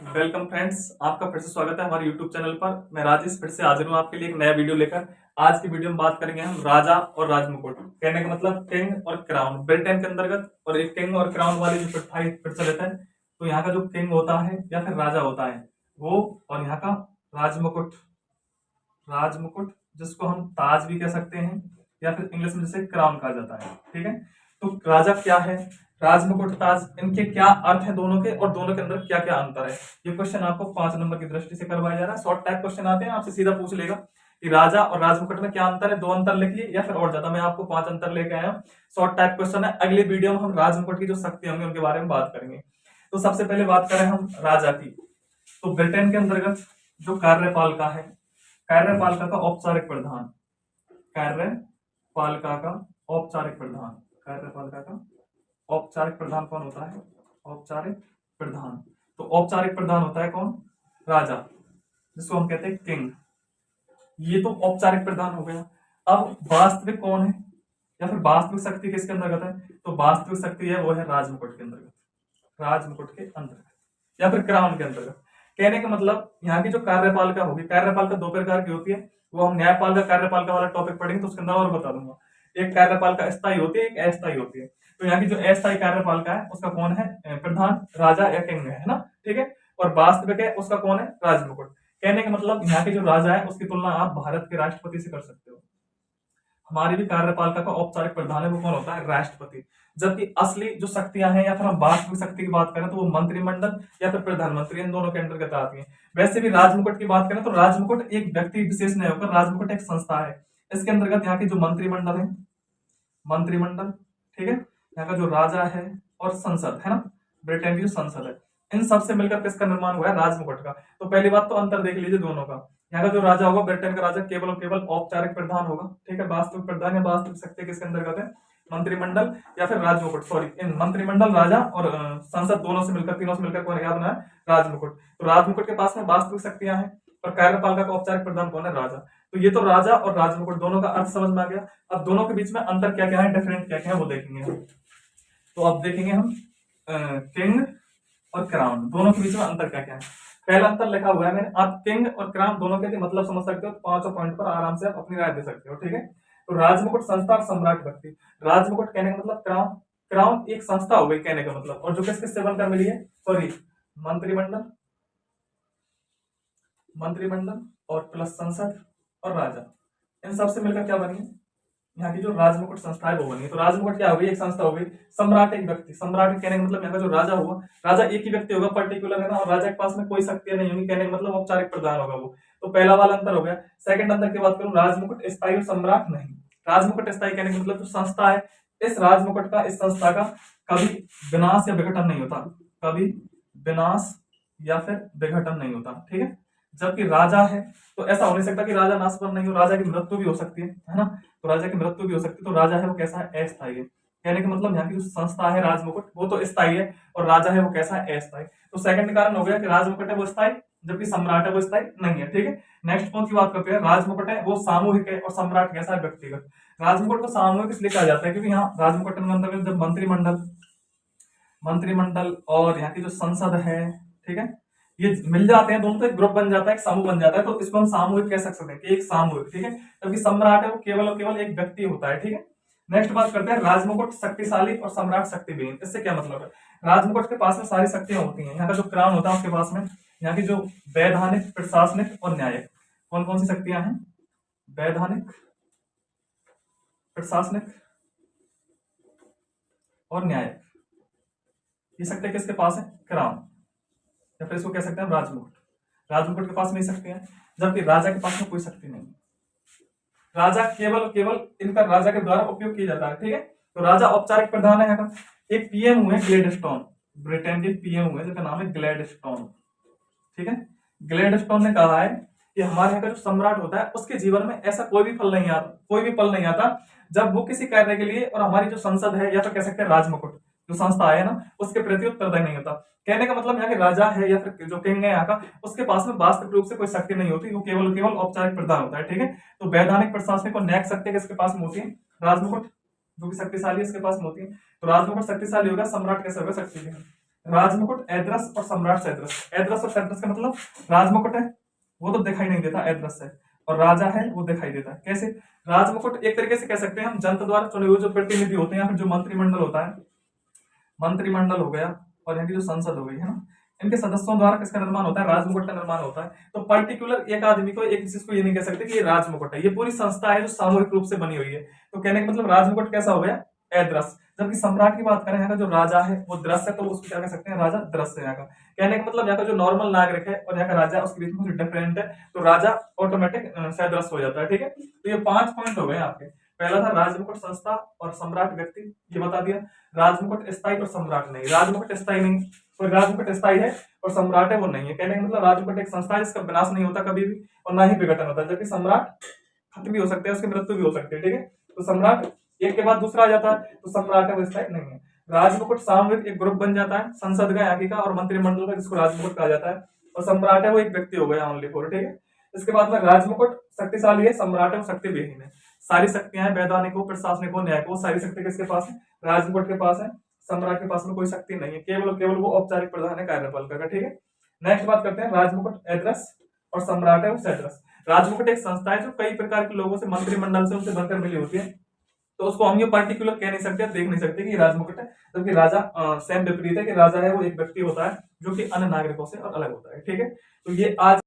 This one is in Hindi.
वेलकम फ्रेंड्स, आपका फिर से स्वागत है हमारे यूट्यूब चैनल पर। मैं राजेश फिर से हाजिर हूँ आपके लिए एक नया वीडियो लेकर। आज की वीडियो में बात करेंगे हम राजा और राजमुकुट। कहने का मतलब किंग और क्राउन, ब्रिटेन के अंतर्गत। और एक किंग और क्राउन वाली जो प्रथा प्रचलित है, तो यहाँ का जो किंग होता है या फिर राजा होता है वो, और यहाँ का राजमुकुट, राजमुकुट जिसको हम ताज भी कह सकते हैं या फिर इंग्लिश में जिसे क्राउन कहा जाता है। ठीक है, तो राजा क्या है, राजमुकुट, ताज, इनके क्या अर्थ है दोनों के, और दोनों के अंदर क्या क्या अंतर है। ये क्वेश्चन आपको 5 नंबर की दृष्टि से करवाया जा रहा है। शॉर्ट टाइप क्वेश्चन आते हैं, आपसे सीधा पूछ लेगा कि राजा और राजमुकुट में क्या अंतर है। 2 अंतर लिखिए या फिर और ज्यादा, मैं आपको 5 अंतर लेके आया हूँ। शॉर्ट टाइप क्वेश्चन है। अगले वीडियो में हम राजमुकुट की जो शक्ति होंगी उनके बारे में बात करेंगे। तो सबसे पहले बात करें हम राजा की, तो ब्रिटेन के अंतर्गत जो कार्यपालिका है, कार्यपालिका का औपचारिक प्रधान, कार्यपालिका का औपचारिक प्रधान, कार्यपालिका का औपचारिक प्रधान कौन होता है? औपचारिक प्रधान। तो औपचारिक प्रधान होता है कौन? राजा, जिसको हम कहते हैं किंग। ये तो औपचारिक प्रधान हो गया। अब वास्तविक कौन है या फिर वास्तविक शक्ति किसके अंतर्गत है? तो वास्तविक शक्ति है वो है राजमुकुट के अंतर्गत, राजमुकुट के अंतर्गत या फिर क्राउन के अंतर्गत। कहने का मतलब यहाँ की जो कार्यपालिका होगी, कार्यपालिका 2 प्रकार की होती है। वो हम न्यायपालिका कार्यपालिका वाला टॉपिक पढ़ेंगे तो उसके अंदर और बता दूंगा। एक कार्यपालिका स्थायी होती है, एक अस्थायी होती है। तो यहाँ की जो अस्थायी कार्यपालिका है उसका कौन है? प्रधान, राजा या किंग है ना। ठीक है, और वास्तविक है उसका कौन है? राजमुकुट। कहने का मतलब यहाँ के जो राजा है उसकी तुलना आप भारत के राष्ट्रपति से कर सकते हो। हमारी भी कार्यपालिका का औपचारिक प्रधान है वो कौन होता है? राष्ट्रपति। जबकि असली जो शक्तियां हैं या फिर हम वास्तविक शक्ति की बात करें तो वो मंत्रिमंडल या फिर प्रधानमंत्री, इन दोनों के अंतर्गत आती है। वैसे भी राजमुकुट की बात करें तो राजमुकुट एक व्यक्ति विशेष नहीं होकर राजमुकुट एक संस्था है। इसके अंतर्गत यहाँ की जो मंत्रिमंडल है, मंत्रिमंडल, ठीक है, यहाँ का जो राजा है और संसद है ना, ब्रिटेन की जो संसद है, इन सब से मिलकर किसका निर्माण हुआ है? राजमुकुट का। तो पहली बात तो अंतर देख लीजिए दोनों का। यहाँ का जो राजा होगा, ब्रिटेन का राजा, केवल और केवल औपचारिक प्रधान होगा। ठीक है, वास्तविक प्रधान या वास्तविक शक्ति किसके अंतर्गत है? मंत्रिमंडल या फिर राजमुकुट, सॉरी, इन मंत्रिमंडल, राजा और संसद दोनों से मिलकर, तीनों से मिलकर कौन क्या बना है? राजमुकुट। तो राजमुकुट के पास में वास्तविक शक्तियां हैं और कार्यपालिका का औपचारिक प्रधान कौन है? राजा। तो ये तो राजा और राजमुकुट दोनों का अर्थ समझ में आ गया। अब दोनों के बीच में अंतर क्या क्या है, डिफरेंट क्या क्या है वो देखेंगे हम। तो अब देखेंगे हम किंग और क्राउन, दोनों के बीच में अंतर क्या क्या है। पहला अंतर लिखा हुआ है मैंने, आप किंग और क्राउन दोनों के मतलब समझ सकते हो। 5 पॉइंट पर आराम से आप अपनी राय दे सकते हो। ठीक है, तो राजमुकुट संस्था और सम्राट व्यक्ति। राजमुकुट कहने का मतलब क्राउन, क्राउन एक संस्था हो गई कहने का मतलब, और जो किस किससे बनकर मिली है? सॉरी, मंत्रिमंडल, मंत्रिमंडल और प्लस संसद और राजा, इन सबसे मिलकर क्या बनी है? यहाँ की जो राजमुकुट संस्था है वो बनी है। तो राजमुकुट क्या हो गई? एक संस्था हो गई। सम्राट एक व्यक्ति, सम्राट कहने का मतलब यहाँ का जो राजा हुआ, राजा एक ही व्यक्ति होगा, पर्टिकुलर है ना, और राजा के पास में कोई शक्तियां नहीं होंगी। कहने का मतलब औपचारिक प्रधान होगा वो। तो पहला वाला अंतर हो गया। सेकंड अंतर की बात करूं, राजमुकुट स्थायी और सम्राट नहीं। राजमुकुट स्थायी कहने का मतलब जो संस्था है, इस राजमुकुट का, इस संस्था का कभी विनाश या विघटन नहीं होता, कभी विनाश या फिर विघटन नहीं होता। ठीक है, जबकि राजा है तो ऐसा हो नहीं सकता कि राजा नाशवान नहीं हो, राजा की मृत्यु भी हो सकती है ना। तो राजा की मृत्यु भी हो सकती है। तो राजा है वो कैसा है? अस्थायी है। कहने का मतलब यहाँ की जो संस्था है राजमुकुट वो तो स्थायी है, और राजा है वो कैसा है? अस्थायी। तो सेकंड कारण हो गया कि राजमुकुट है वो स्थायी, जबकि सम्राट है वो स्थायी नहीं है। ठीक है, नेक्स्ट पॉइंट की बात करते हैं। राजमुकुट है वो सामूहिक है और सम्राट कैसा है? व्यक्तिगत। राजमुकुट को सामूहिक इसलिए कहा जाता है क्योंकि यहाँ राजमुकुट के अंदर जब मंत्रिमंडल, मंत्रिमंडल और यहाँ की जो संसद है, ठीक है, ये मिल जाते हैं दोनों, तो एक ग्रुप बन जाता है, एक समूह बन जाता है। तो इसको हम सामूहिक कह सकते हैं कि एक सामूहिक। ठीक है, जबकि सम्राट है वो केवल और केवल एक व्यक्ति होता है। ठीक है, नेक्स्ट बात करते हैं राजमुकुट शक्तिशाली और सम्राट शक्तिहीन। इससे क्या मतलब है? राजमुकुट के पास में सारी शक्तियां होती हैं। यहाँ का जो क्राउन होता है उसके पास में यहाँ की जो वैधानिक, प्रशासनिक और न्यायिक, कौन कौन सी शक्तियां हैं? वैधानिक, प्रशासनिक और न्यायिक। ये शक्तियां किसके पास है? क्राउन, या फिर इसको कह सकते हैं राजमुकुट। राजमुकुट के पास में शक्ति है, जबकि राजा के पास में कोई शक्ति नहीं। राजा केवल केवल इनका राजा के द्वारा उपयोग किया जाता है। ठीक है, तो राजा औपचारिक प्रधान है यहाँ का। एक पीएम हुए ग्लेडस्टोन, ब्रिटेन के पीएम हुए जिनका नाम है ग्लेडस्टोन। ठीक है, ग्लेडस्टोन ने कहा है कि हमारे यहाँ का जो सम्राट होता है उसके जीवन में ऐसा कोई भी फल नहीं आता, कोई भी पल नहीं आता जब वो किसी कार्य के लिए, और हमारी जो संसद है या तो कह सकते हैं राजमुकुट जो संस्था है ना, उसके प्रति उत्तरदायी नहीं होता। कहने का मतलब यहाँ के राजा है या फिर जो किंग है यहाँ का, उसके पास में वास्तविक रूप से कोई शक्ति नहीं होती, वो केवल केवल औपचारिक प्रधान होता है। ठीक है, तो वैधानिक, प्रशासनिक और न्यायिक शक्ति किसके पास में होती है? राजमुकुट, जो कि शक्तिशाली इसके पास में होती है। तो राजमुकुट शक्तिशाली होगा, सम्राट कैसे होगा? शक्तिहीन। राजमुकुट, एद्रस और सम्राट सैद्रस। एद्रस और सैद्रस का मतलब राजमुकुट है वो तो दिखाई नहीं देता, एद्रस है, और राजा है वो दिखाई देता है। कैसे? राजमुकुट एक तरीके से कह सकते हैं हम जनता द्वारा चुने हुए जो प्रतिनिधि होते हैं या फिर जो मंत्रिमंडल होता है, मंत्रिमंडल हो गया और यहाँ की जो संसद हो गई है ना, इनके सदस्यों द्वारा किसका निर्माण होता है? राजमुकुट का निर्माण होता है। तो पर्टिकुलर एक आदमी को, एक चीज को ये नहीं कह सकते कि ये राजमुकुट है, ये पूरी संस्था है जो सामूहिक रूप से बनी हुई है। तो कहने का मतलब राजमुकुट कैसा हो गया? एद्रस। जबकि सम्राट की बात करें, यहाँ का जो राजा है वो द्रस है, तो उसको क्या कह सकते हैं? राजा द्रस है यहाँ का। कहने का मतलब यहाँ का जो नॉर्मल नागरिक है और यहाँ का राजा, उसके बीच में कुछ डिफरेंट है, तो राजा ऑटोमेटिक सैद्रस हो जाता है। ठीक है, तो ये 5 पॉइंट हो गए आपके। पहला था राजमुकुट संस्था और सम्राट व्यक्ति, ये बता दिया। राजमुकुट स्थायी और सम्राट नहीं, राजमुकुट स्थायी नहीं, तो राजमुकुट स्थायी है और सम्राट है वो नहीं है। कहने का मतलब राजमुकुट एक संस्था है जिसका विनाश नहीं होता कभी भी और ना ही विघटन होता है, जबकि सम्राट खत्म भी हो सकते हैं, उसकी मृत्यु भी हो सकती है। ठीक है, तो सम्राट एक के बाद दूसरा आ जाता है, तो सम्राट है वो स्थायी नहीं है। राजमुकुट सामूहिक एक ग्रुप बन जाता है, संसद का, यागी का और मंत्रिमंडल का, जिसको राजमुकुट कहा जाता है। और सम्राट है वो एक व्यक्ति हो गया ओनली फोर। ठीक है, इसके बाद में राजमुकुट शक्तिशाली है, सम्राट है वो शक्ति विहीन है। सारी शक्तियां हैं, वैधानिकों, प्रशासनिकों, न्यायिकों, सारी शक्ति किसके पास है? राजमुकुट के पास है। सम्राट के पास में कोई शक्ति नहीं है, केवल केवल वो औपचारिक प्रधान है कार्यपालिका का। ठीक है, नेक्स्ट बात करते हैं राजमुकुट एद्रस और सम्राट है वो सैद्रस। राजमुकुट एक संस्था है जो कई प्रकार के लोगों से, मंत्रिमंडल से उनसे बनकर मिली होती है, तो उसको हम ये पर्टिकुलर कह नहीं सकते, देख नहीं सकते कि ये राजमुकुट है। जबकि राजा सेम विपरीत है कि राजा है वो एक व्यक्ति होता है जो कि अन्य नागरिकों से और अलग होता है। ठीक है, तो ये आज